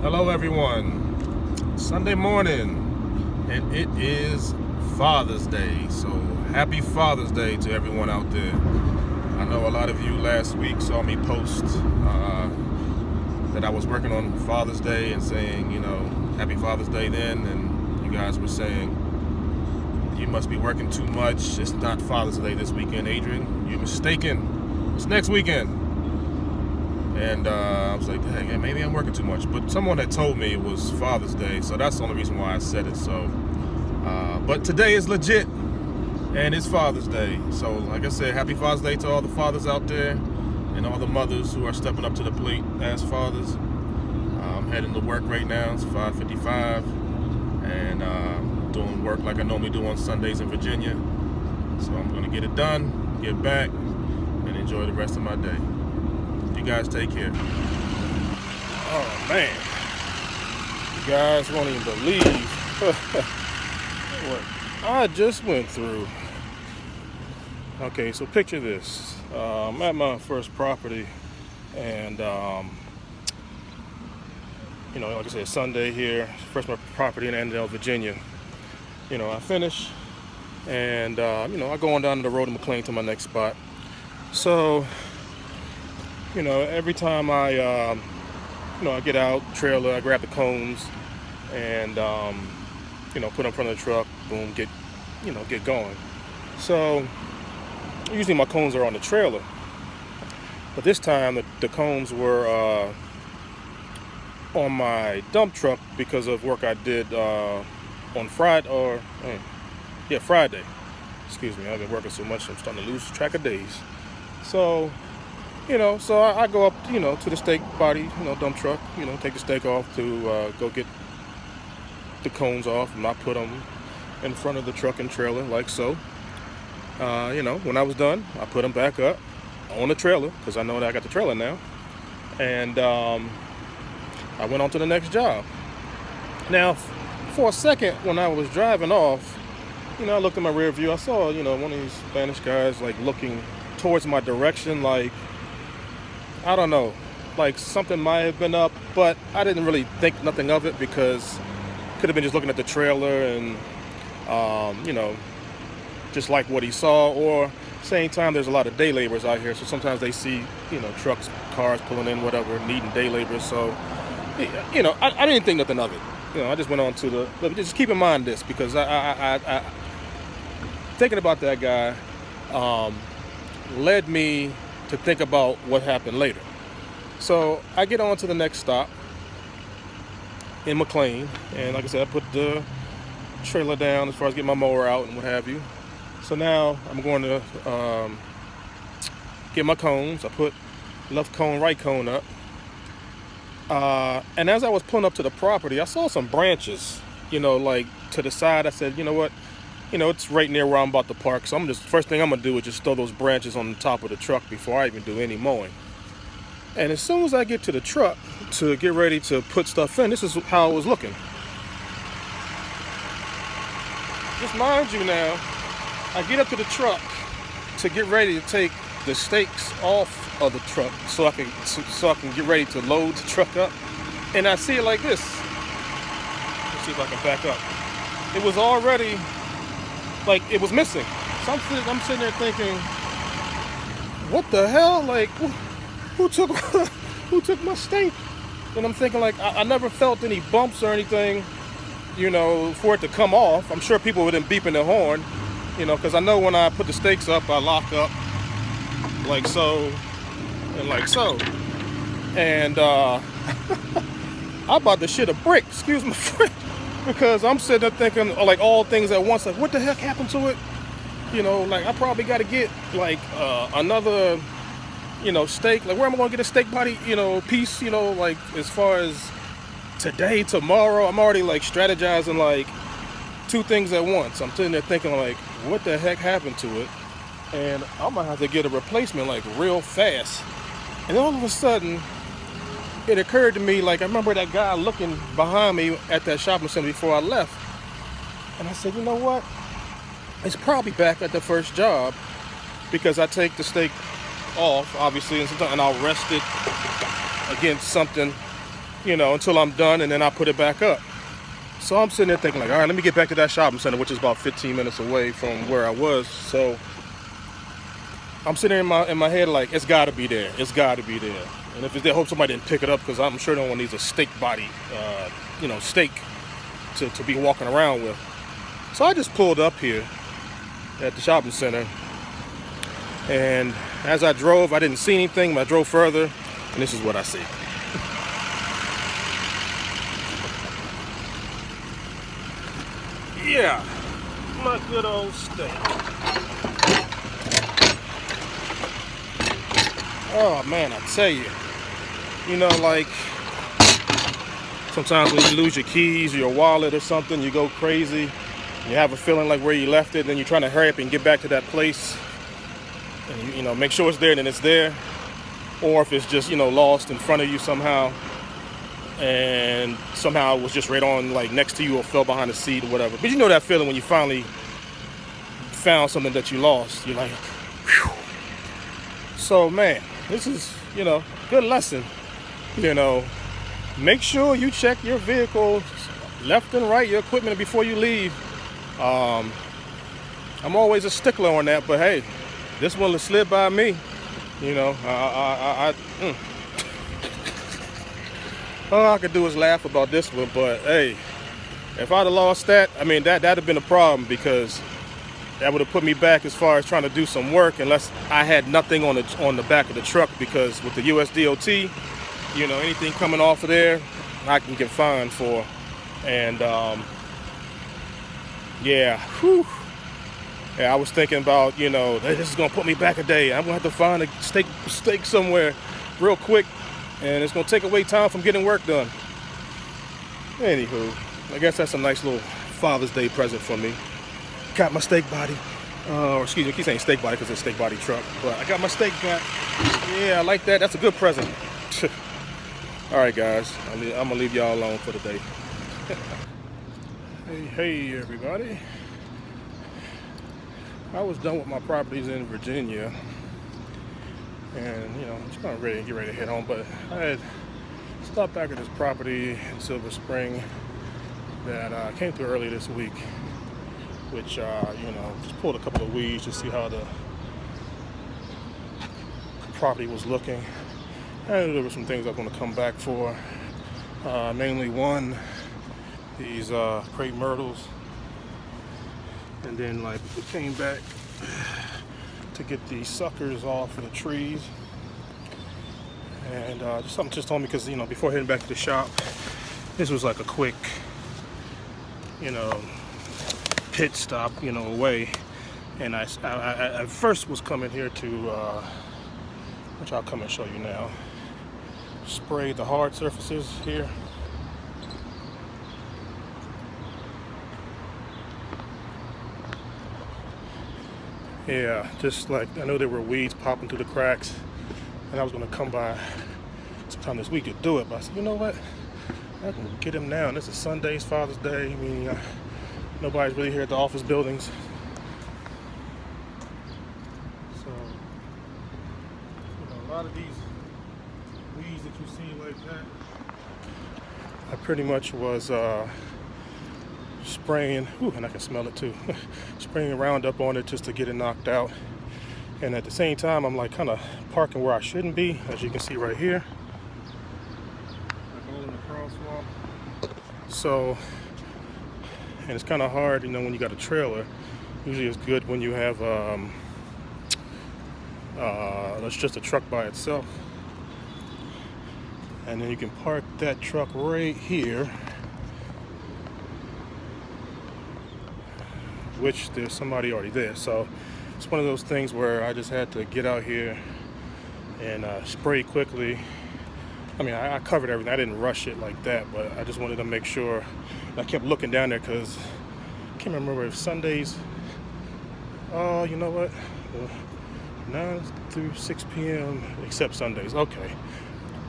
Hello everyone. Sunday morning and it is Father's Day. So happy Father's Day to everyone out there. I know a lot of you last week saw me post that I was working on Father's Day and saying, happy Father's Day then, and you guys were saying you must be working too much. It's not Father's Day this weekend, Adrian. You're mistaken. It's next weekend. And I was like, hey, maybe I'm working too much. But someone had told me it was Father's Day, so that's the only reason why I said it. So, but today is legit, and it's Father's Day. So, like I said, happy Father's Day to all the fathers out there, and all the mothers who are stepping up to the plate as fathers. I'm heading to work right now. It's 5:55, and doing work like I normally do on Sundays in Virginia. So I'm gonna get it done, get back, and enjoy the rest of my day. You guys take care. Oh man, you guys won't even believe what I just went through. Okay, so picture this. I'm at my first property, and like I said, Sunday here, first my property in Annandale, Virginia. I finish, and I go on down the road to McLean to my next spot. So every time I get out, trailer, I grab the cones and, put them in front of the truck, boom, get going. So usually my cones are on the trailer, but this time the cones were on my dump truck because of work I did on Friday, Friday. Excuse me, I've been working so much, I'm starting to lose track of days. So so I go up, to the steak body, dump truck, take the steak off to go get the cones off, and I put them in front of the truck and trailer like so. When I was done, I put them back up on the trailer because I know that I got the trailer now, and I went on to the next job. Now, for a second, when I was driving off, I looked in my rear view, I saw, one of these Spanish guys like looking towards my direction, like, I don't know, like something might have been up, but I didn't really think nothing of it because could have been just looking at the trailer and, just like what he saw. Or same time, there's a lot of day laborers out here, so sometimes they see, trucks, cars pulling in, whatever, needing day laborers. So, I didn't think nothing of it. I just went on to just keep in mind this because I thinking about that guy led me to think about what happened later. So I get on to the next stop in McLean, and like I said, I put the trailer down as far as getting my mower out and what have you. So now I'm going to get my cones. I put left cone, right cone up. And as I was pulling up to the property, I saw some branches, like to the side. I said, you know what? It's right near where I'm about to park, so first thing I'm gonna do is just throw those branches on the top of the truck before I even do any mowing. And as soon as I get to the truck to get ready to put stuff in, this is how it was looking. Just mind you now, I get up to the truck to get ready to take the steaks off of the truck so I can get ready to load the truck up, and I see it like this. Let's see if I can back up. It was already like it was missing. So I'm sitting there thinking, what the hell? Like, who took my steak? And I'm thinking, like, I never felt any bumps or anything, for it to come off. I'm sure people would have been beeping their horn, because I know when I put the steaks up, I lock up like so and like so. And I about to shit a brick, excuse my French. Because I'm sitting there thinking, like, all things at once, like, what the heck happened to it? Like, I probably got to get, like, another, steak. Like, where am I going to get a steak body, piece, like, as far as today, tomorrow? I'm already, like, strategizing, like, two things at once. I'm sitting there thinking, like, what the heck happened to it? And I'm going to have to get a replacement, like, real fast. And all of a sudden, it occurred to me, like, I remember that guy looking behind me at that shopping center before I left. And I said, you know what? It's probably back at the first job because I take the steak off, obviously, and I'll rest it against something until I'm done, and then I put it back up. So I'm sitting there thinking like, all right, let me get back to that shopping center, which is about 15 minutes away from where I was. So I'm sitting in my head like, it's got to be there. It's got to be there. And if it's there, I hope somebody didn't pick it up, because I'm sure no one needs a steak body, steak to be walking around with. So I just pulled up here at the shopping center, and as I drove, I didn't see anything, but I drove further, and this is what I see. Yeah, my good old steak. Oh man, I tell you, like sometimes when you lose your keys or your wallet or something, you go crazy. You have a feeling like where you left it, then you're trying to hurry up and get back to that place, and you make sure it's there, then it's there. Or if it's just lost in front of you somehow, and somehow it was just right on, like next to you, or fell behind the seat or whatever. But you know that feeling when you finally found something that you lost. You're like, whew. So man, this is good lesson. Make sure you check your vehicle left and right, your equipment, before you leave. I'm always a stickler on that, but hey, this one slid by me. All I could do is laugh about this one, but hey, if I'd have lost that, that'd have been a problem, because that would have put me back as far as trying to do some work, unless I had nothing on the back of the truck, because with the USDOT, anything coming off of there, I can get fined for. And yeah, I was thinking about, this is gonna put me back a day. I'm gonna have to find a steak somewhere real quick, and it's gonna take away time from getting work done. Anywho, I guess that's a nice little Father's Day present for me. Got my steak body, or excuse me, I keep saying steak body because it's a steak body truck, but I got my steak back. Yeah, I like that. That's a good present. All right, guys, I'm gonna leave y'all alone for the day. Hey, everybody. I was done with my properties in Virginia, and just kind of get ready to head home. But I had stopped back at this property in Silver Spring that I came through early this week, which just pulled a couple of weeds to see how the property was looking. And there were some things I was going to come back for. Mainly one, these crepe myrtles, and then we came back to get these suckers off of the trees. And something just told me, because before heading back to the shop, this was like a quick pit stop away. And I first was coming here to which I'll come and show you now, spray the hard surfaces here. Yeah, just like I know there were weeds popping through the cracks, and I was going to come by sometime this week to do it, but I said, you know what, I can get him now. And this is Sunday's Father's Day. Nobody's really here at the office buildings, so a lot of these weeds that you see like that, I pretty much was spraying, and I can smell it too, spraying Roundup on it just to get it knocked out. And at the same time, I'm kind of parking where I shouldn't be, as you can see right here, all in the crosswalk. So, and it's kind of hard, when you got a trailer. Usually it's good when you have it's just a truck by itself, and then you can park that truck right here, which there's somebody already there. So it's one of those things where I just had to get out here and spray quickly. I covered everything. I didn't rush it like that, but I just wanted to make sure. I kept looking down there because I can't remember if Sundays. Oh, you know what? 9 through 6 p.m. except Sundays. Okay,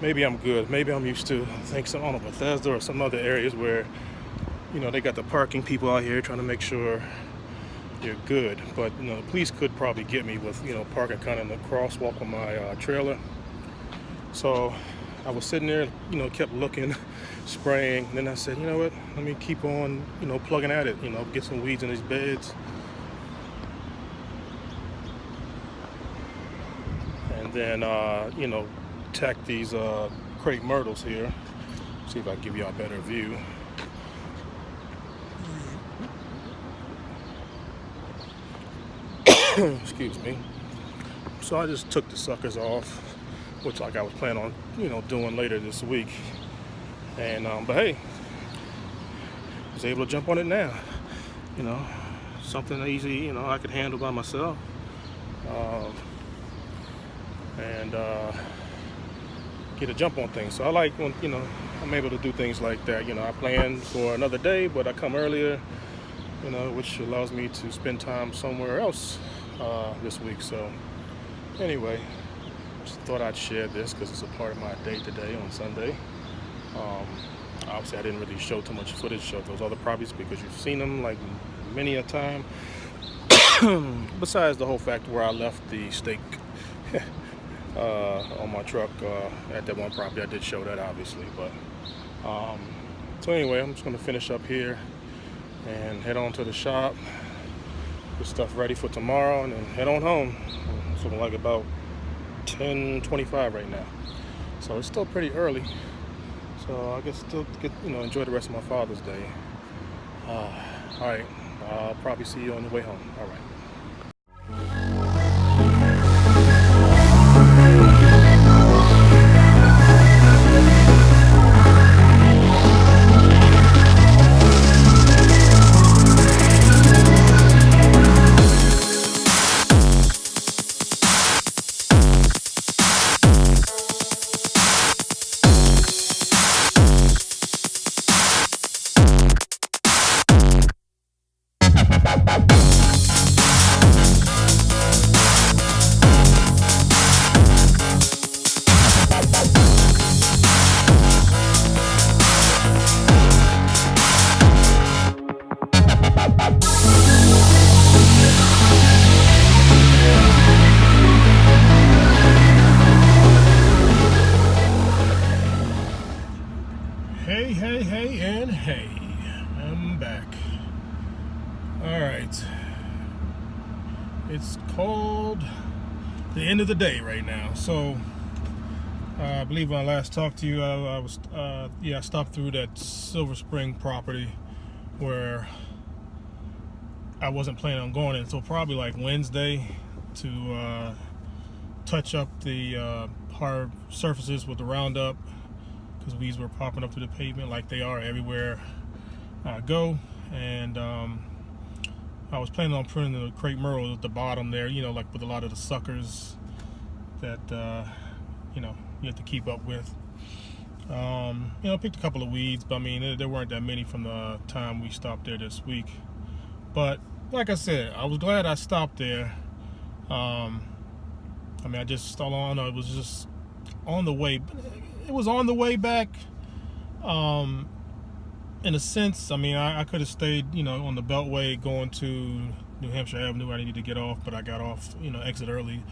maybe I'm good. Maybe I'm used to, I think, I don't know, Bethesda or some other areas where they got the parking people out here trying to make sure you're good. But the police could probably get me with parking kind of in the crosswalk on my trailer. So I was sitting there, kept looking, spraying. And then I said, you know what? Let me keep on, plugging at it. Get some weeds in these beds. And then, attack these crepe myrtles here. See if I can give y'all a better view. Excuse me. So I just took the suckers off, which like I was planning on, doing later this week. And but hey, I was able to jump on it now. Something easy, I could handle by myself. And get a jump on things. So I like when, I'm able to do things like that. I plan for another day, but I come earlier, which allows me to spend time somewhere else this week. So anyway, just thought I'd share this because it's a part of my day today on Sunday. Obviously I didn't really show too much footage of those other properties because you've seen them like many a time. Besides the whole fact where I left the stake on my truck at that one property, I did show that obviously. But so anyway, I'm just going to finish up here and head on to the shop, get stuff ready for tomorrow, and then head on home. It's looking like about 10:25 right now, so it's still pretty early. So I guess still get enjoy the rest of my Father's Day. All right, I'll probably see you on the way home. All right. Hey, I'm back. All right. It's called the end of the day right now. So I believe when I last talked to you, I stopped through that Silver Spring property where I wasn't planning on going until probably like Wednesday to touch up the hard surfaces with the Roundup, because weeds were popping up to the pavement like they are everywhere I go. And I was planning on putting the crepe myrtle at the bottom there, like with a lot of the suckers that you have to keep up with. Picked a couple of weeds, but I mean there weren't that many from the time we stopped there this week. But like I said, I was glad I stopped there. I just it was just on the way. It was on the way back. In a sense, I could have stayed, on the Beltway going to New Hampshire Avenue. I needed to get off, but I got off, exit early,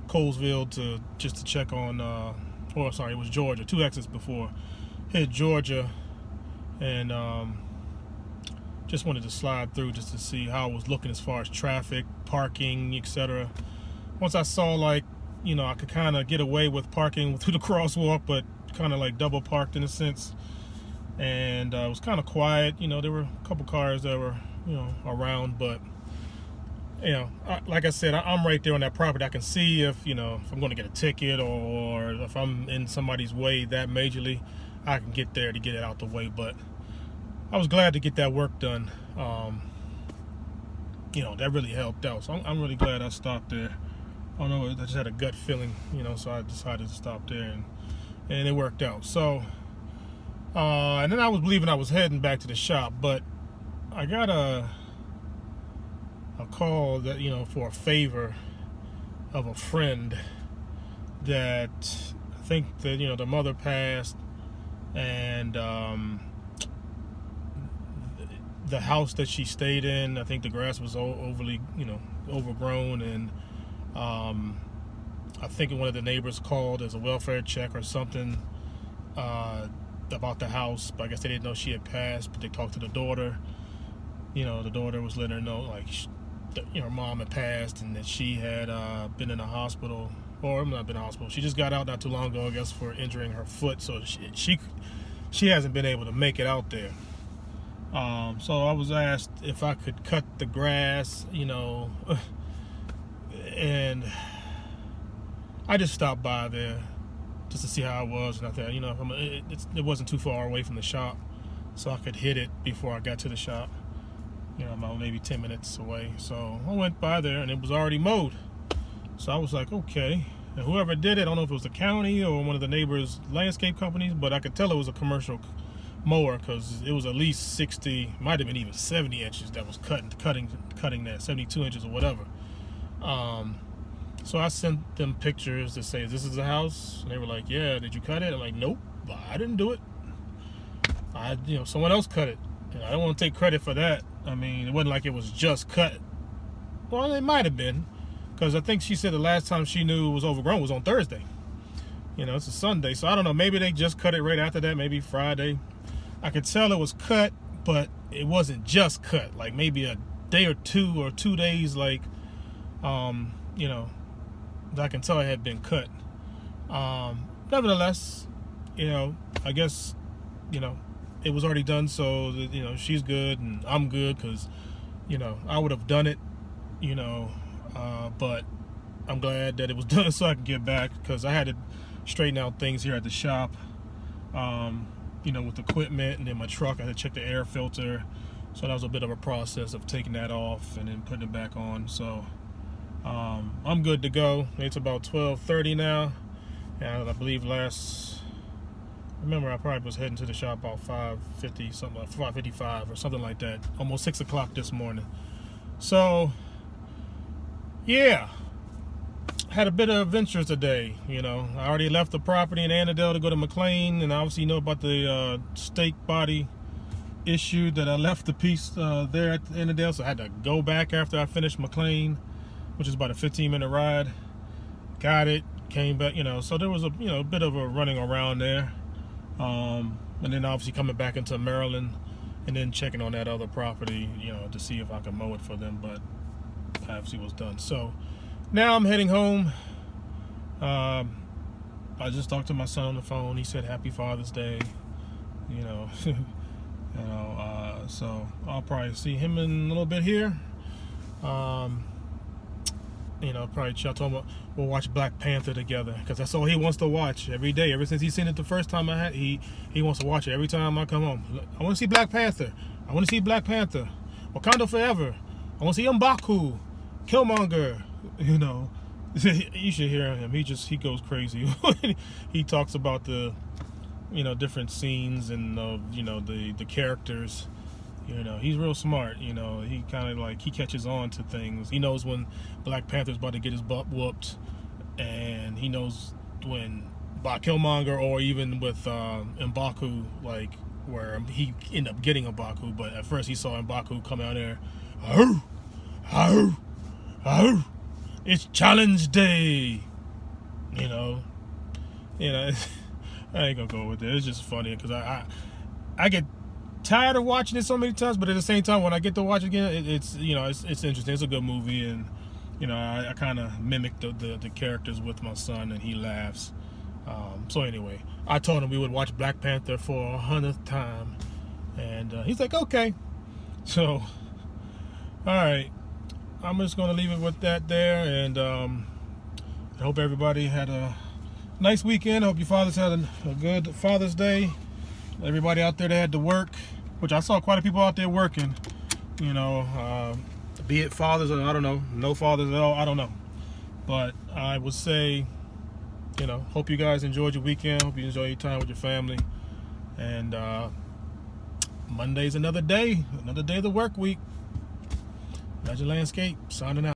Colesville to check on. It was Georgia. 2 exits before hit Georgia, and just wanted to slide through just to see how it was looking as far as traffic, parking, etc. Once I saw I could kind of get away with parking through the crosswalk, but kind of like double parked in a sense, and it was kind of quiet. There were a couple cars that were around, but like I said, I'm right there on that property. I can see if I'm going to get a ticket, or if I'm in somebody's way that majorly, I can get there to get it out the way. But I was glad to get that work done. That really helped out. So I'm really glad I stopped there. I don't know, I just had a gut feeling, so I decided to stop there, and it worked out. So, and then I was believing I was heading back to the shop, but I got a call that, for a favor of a friend that I think that, the mother passed, and the house that she stayed in, I think the grass was overly, overgrown, and I think one of the neighbors called as a welfare check or something, about the house, but I guess they didn't know she had passed. But they talked to the daughter. The daughter was letting her know, like, her mom had passed and that she had been in a hospital, or not been in a hospital. She just got out not too long ago, I guess, for injuring her foot, so she hasn't been able to make it out there. So I was asked if I could cut the grass, and I just stopped by there just to see how it was, and I thought, it wasn't too far away from the shop, so I could hit it before I got to the shop. About maybe 10 minutes away. So I went by there and it was already mowed. So I was like, okay. And whoever did it, I don't know if it was the county or one of the neighbors' landscape companies, but I could tell it was a commercial mower because it was at least 60, might have been even 70 inches that was cutting that, 72 inches or whatever. So I sent them pictures to say, this is the house? And they were like, yeah, did you cut it? I'm like, nope, I didn't do it. Someone else cut it. I don't want to take credit for that. I mean, it wasn't like it was just cut. Well, it might have been, because I think she said the last time she knew it was overgrown was on Thursday. It's a Sunday, so I don't know. Maybe they just cut it right after that, maybe Friday. I could tell it was cut, but it wasn't just cut. Like maybe a day or 2 days, like, I can tell it had been cut. Nevertheless, I guess, it was already done, so she's good and I'm good, because I would have done it, but I'm glad that it was done so I can get back, because I had to straighten out things here at the shop, with equipment, and then my truck I had to check the air filter, so that was a bit of a process of taking that off and then putting it back on. So I'm good to go. It's about 12:30 now, and I believe I probably was heading to the shop about 5:50, something like 5:55 or something like that. Almost 6 o'clock this morning. So, yeah, had a bit of adventures today. I already left the property in Annandale to go to McLean, and obviously about the steak body issue that I left the piece there at Annandale, so I had to go back after I finished McLean, which is about a 15-minute ride. Got it, came back, so there was a bit of a running around there. And then obviously coming back into Maryland and then checking on that other property, to see if I can mow it for them, but obviously was done. So now I'm heading home. I just talked to my son on the phone. He said Happy Father's Day, so I'll probably see him in a little bit here. Probably I told him we'll watch Black Panther together, because that's all he wants to watch every day. Ever since he's seen it the first time he wants to watch it every time I come home. I want to see Black Panther. I want to see Black Panther. Wakanda Forever. I want to see M'Baku, Killmonger. You should hear him. He goes crazy. He talks about the different scenes and the characters. He's real smart. He kind of he catches on to things. He knows when Black Panther's about to get his butt whooped, and he knows when by Killmonger, or even with M'Baku, where he ended up getting M'Baku, but at first he saw M'Baku come out there, oh, oh, oh, it's challenge day. I ain't gonna go with it. It's just funny because I get tired of watching it so many times, but at the same time, when I get to watch it again, it's interesting. It's a good movie, and I kind of mimic the characters with my son, and he laughs. So anyway, I told him we would watch Black Panther for 100th time, and he's like, okay. So, all right, I'm just gonna leave it with that there, and I hope everybody had a nice weekend. I hope your fathers had a good Father's Day. Everybody out there that had to work, which I saw quite a people out there working, be it fathers or I don't know, no fathers at all, I don't know. But I would say, hope you guys enjoyed your weekend. Hope you enjoy your time with your family. And Monday's another day of the work week. Legend Landscape, signing out.